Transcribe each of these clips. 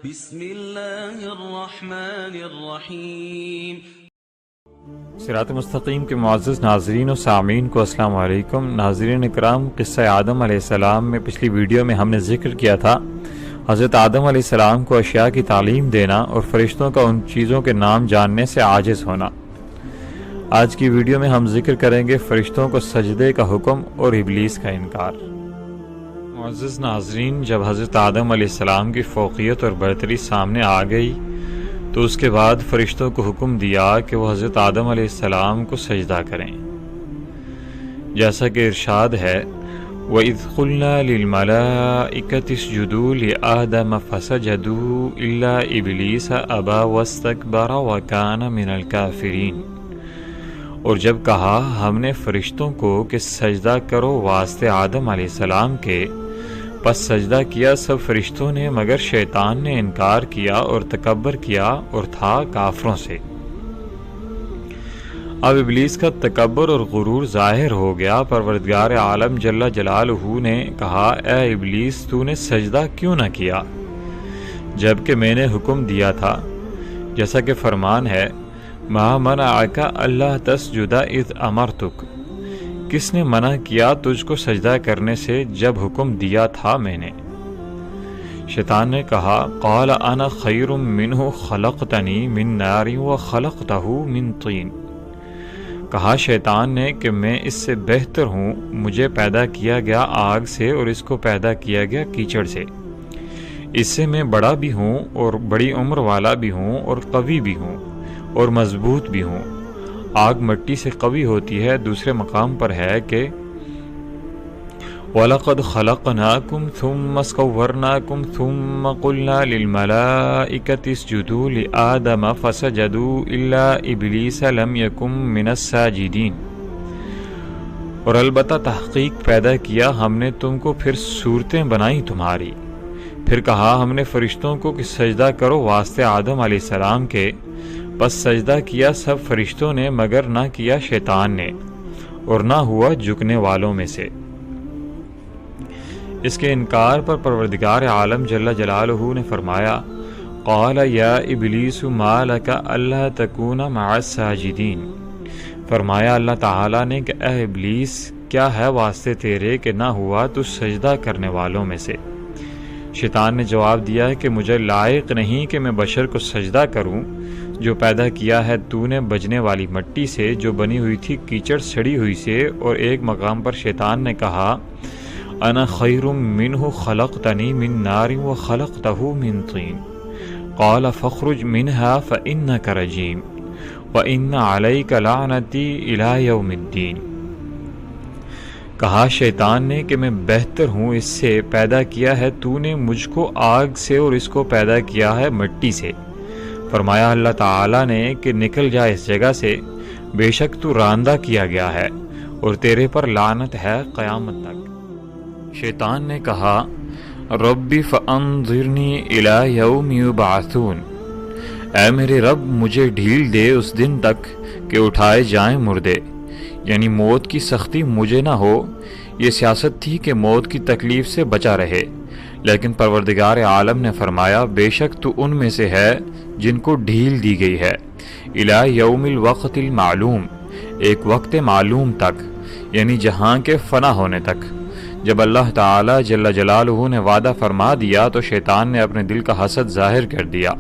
بسم اللہ الرحمن الرحیم۔ صراط مستقیم کے معزز ناظرین و سامعین کو السلام علیکم۔ ناظرین اکرام، قصہ آدم علیہ السلام میں پچھلی ویڈیو میں ہم نے ذکر کیا تھا حضرت آدم علیہ السلام کو اشیاء کی تعلیم دینا اور فرشتوں کا ان چیزوں کے نام جاننے سے عاجز ہونا۔ آج کی ویڈیو میں ہم ذکر کریں گے فرشتوں کو سجدے کا حکم اور ابلیس کا انکار۔ معزز ناظرین، جب حضرت آدم علیہ السلام کی فوقیت اور برتری سامنے آ گئی تو اس کے بعد فرشتوں کو حکم دیا کہ وہ حضرت آدم علیہ السلام کو سجدہ کریں، جیسا کہ ارشاد ہے وَإِذْ قُلْنَا لِلْمَلَائِكَةِ اسْجُدُوا لِآدَمَ فَسَجَدُوا إِلَّا إِبْلِيسَ أَبَى وَاسْتَكْبَرَ وَكَانَ مِنَ الْكَافِرِينَ۔ اور جب کہا ہم نے فرشتوں کو کہ سجدہ کرو واسطے آدم علیہ السلام کے، پس سجدہ کیا سب فرشتوں نے مگر شیطان نے انکار کیا اور تکبر کیا اور تھا کافروں سے۔ اب ابلیس کا تکبر اور غرور ظاہر ہو گیا۔ پروردگار عالم جل جلالہ نے کہا اے ابلیس، تو نے سجدہ کیوں نہ کیا جبکہ میں نے حکم دیا تھا، جیسا کہ فرمان ہے ما منعک اللہ تسجد اذ امرتک، کس نے منع کیا تجھ کو سجدہ کرنے سے جب حکم دیا تھا میں نے؟ شیطان نے کہا قال انا خیر منہ خلقتنی من نار وخلقتہ من طین، کہا شیطان نے کہ میں اس سے بہتر ہوں، مجھے پیدا کیا گیا آگ سے اور اس کو پیدا کیا گیا کیچڑ سے، اس سے میں بڑا بھی ہوں اور بڑی عمر والا بھی ہوں اور قوی بھی ہوں اور مضبوط بھی ہوں۔ آگ مٹی سے قوی ہوتی ہے۔ دوسرے مقام پر ہے کہ وَلَقَدْ خَلَقْنَاكُمْ ثُمَّ صَوَّرْنَاكُمْ ثُمَّ قُلْنَا لِلْمَلَائِكَةِ اسْجُدُوا لِآدَمَ فَسَجَدُوا إِلَّا إِبْلِيسَ لَمْ يَكُنْ مِنَ السَّاجِدِينَ۔ اور البتہ تحقیق پیدا کیا ہم نے تم کو، پھر صورتیں بنائیں تمہاری، پھر کہا ہم نے فرشتوں کو کہ سجدہ کرو واسطے آدم علیہ السلام کے، پس سجدہ کیا سب فرشتوں نے مگر نہ کیا شیطان نے، اور نہ ہوا جھکنے والوں میں سے۔ اس کے انکار پر پروردگار عالم جل جلالہ نے فرمایا قال یا ابلیس ما لک الا تکون مع الساجدین، فرمایا اللہ تعالیٰ نے کہ اے ابلیس، کیا ہے واسطے تیرے کہ نہ ہوا تو سجدہ کرنے والوں میں سے؟ شیطان نے جواب دیا کہ مجھے لائق نہیں کہ میں بشر کو سجدہ کروں جو پیدا کیا ہے تو نے بجنے والی مٹی سے، جو بنی ہوئی تھی کیچڑ سڑی ہوئی سے۔ اور ایک مقام پر شیطان نے کہا انا خیر منہ خلقتنی من نار وخلقتہ من طین قال فاخرج منها فانک رجیم وان علیک لعنتی الی یوم الدین۔ کہا شیطان نے کہ میں بہتر ہوں اس سے، پیدا کیا ہے تو نے مجھ کو آگ سے اور اس کو پیدا کیا ہے مٹی سے۔ فرمایا اللہ تعالیٰ نے کہ نکل جا اس جگہ سے، بے شک تو راندہ کیا گیا ہے اور تیرے پر لعنت ہے قیامت تک۔ شیطان نے کہا رب فانظرنی الی یوم یبعثون، اے میرے رب مجھے ڈھیل دے اس دن تک کہ اٹھائے جائیں مردے، یعنی موت کی سختی مجھے نہ ہو۔ یہ سیاست تھی کہ موت کی تکلیف سے بچا رہے، لیکن پروردگار عالم نے فرمایا بے شک تو ان میں سے ہے جن کو ڈھیل دی گئی ہے، الی یوم الوقت المعلوم، ایک وقت معلوم تک، یعنی جہاں کے فنا ہونے تک۔ جب اللہ تعالی جل جلالہ نے وعدہ فرما دیا تو شیطان نے اپنے دل کا حسد ظاہر کر دیا۔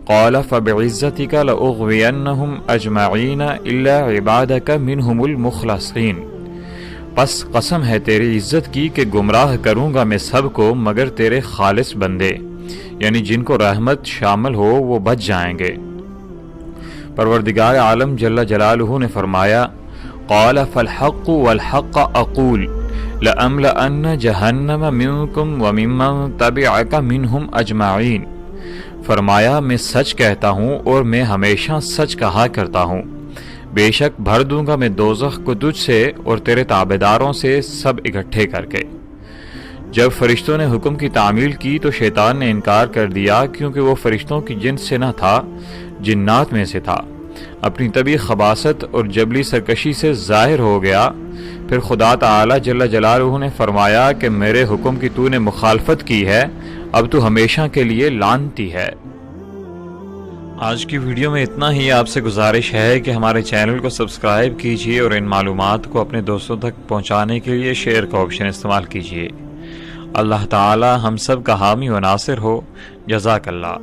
قال فبعزتک لأغوینہم اجمعین الا عبادک منہم المخلصین، پس قسم ہے تیری عزت کی کہ گمراہ کروں گا میں سب کو مگر تیرے خالص بندے، یعنی جن کو رحمت شامل ہو وہ بچ جائیں گے۔ پروردگار عالم جل جلالہ نے فرمایا قال فالحق والحق اقول لأملأن جہنم منکم وممن تبعک منہم اجمعین، فرمایا میں سچ کہتا ہوں اور میں ہمیشہ سچ کہا کرتا ہوں، بے شک بھر دوں گا میں دوزخ کو تجھ سے اور تیرے تابعداروں سے سب اکٹھے کر کے۔ جب فرشتوں نے حکم کی تعمیل کی تو شیطان نے انکار کر دیا، کیونکہ وہ فرشتوں کی جنس سے نہ تھا، جنات میں سے تھا۔ اپنی طبعی خباثت اور جبلی سرکشی سے ظاہر ہو گیا۔ پھر خدا تعالی جل جلالہ نے فرمایا کہ میرے حکم کی تو نے مخالفت کی ہے، اب تو ہمیشہ کے لیے لعنتی ہے۔ آج کی ویڈیو میں اتنا ہی۔ آپ سے گزارش ہے کہ ہمارے چینل کو سبسکرائب کیجیے اور ان معلومات کو اپنے دوستوں تک پہنچانے کے لیے شیئر کا آپشن استعمال کیجیے۔ اللہ تعالی ہم سب کا حامی و ناصر ہو۔ جزاک اللہ۔